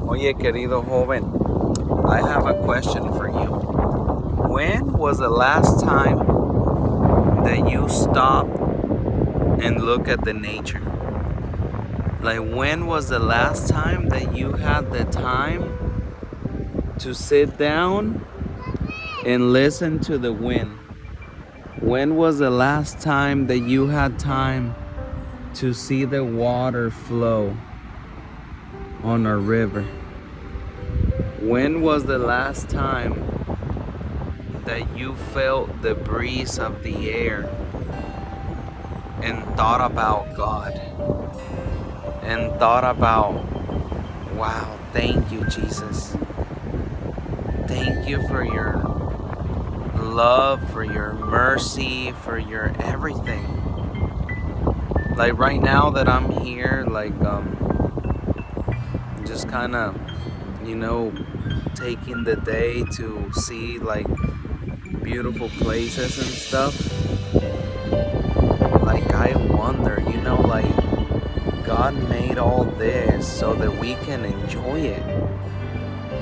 Oye, querido joven, I have a question for you. When was the last time that you stopped and look at the nature? Like, when was the last time that you had the time to sit down and listen to the wind? When was the last time that you had time to see the water flow on a river? When was the last time that you felt the breeze of the air and thought about God and thought about, wow, thank you, Jesus. Thank you for your love, for your mercy, for your everything. Like right now that I'm here, like just kind of, taking the day to see like beautiful places and stuff. Like I wonder, like God made all this so that we can enjoy it.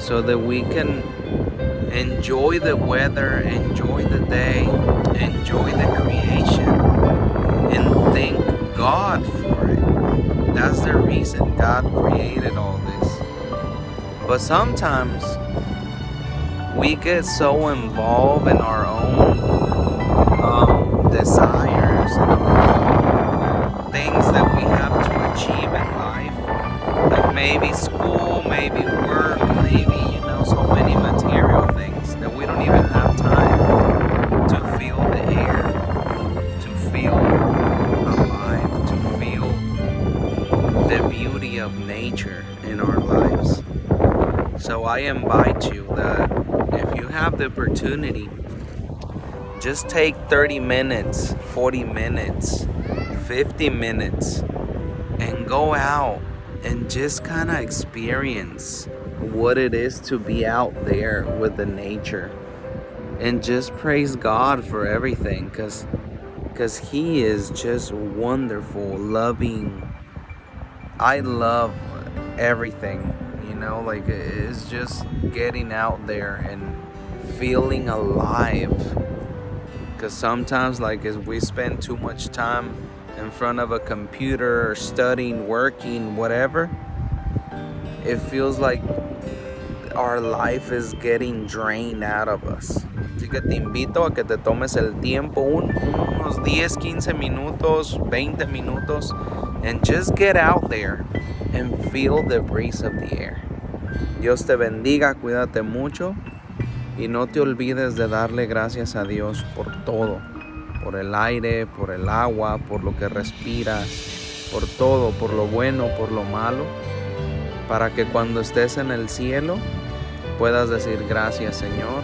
So that we can enjoy the weather, enjoy the day, enjoy the creation, and thank God for it. That's the reason God created all this. But sometimes we get so involved in our own desires and our things that we have to achieve in life, like maybe school, maybe work, maybe so many material things, that we don't even have time to feel the air, to feel alive, to feel the beauty of nature in our lives. So I invite you that if you have the opportunity, just take 30 minutes, 40 minutes, 50 minutes, and go out and just kind of experience what it is to be out there with the nature. And just praise God for everything, because He is just wonderful, loving. I love everything, like it's just getting out there and feeling alive. Because sometimes, like, as we spend too much time in front of a computer or studying, working, whatever, it feels like our life is getting drained out of us. Así que te invito a que te tomes el tiempo, unos 10, 15 minutos, 20 minutos, and just get out there and feel the breeze of the air. Dios te bendiga, cuídate mucho. Y no te olvides de darle gracias a Dios por todo, por el aire, por el agua, por lo que respiras, por todo, por lo bueno, por lo malo, para que cuando estés en el cielo puedas decir gracias, Señor,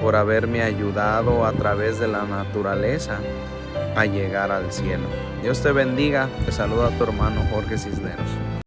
por haberme ayudado a través de la naturaleza a llegar al cielo. Dios te bendiga, te saluda tu hermano Jorge Cisneros.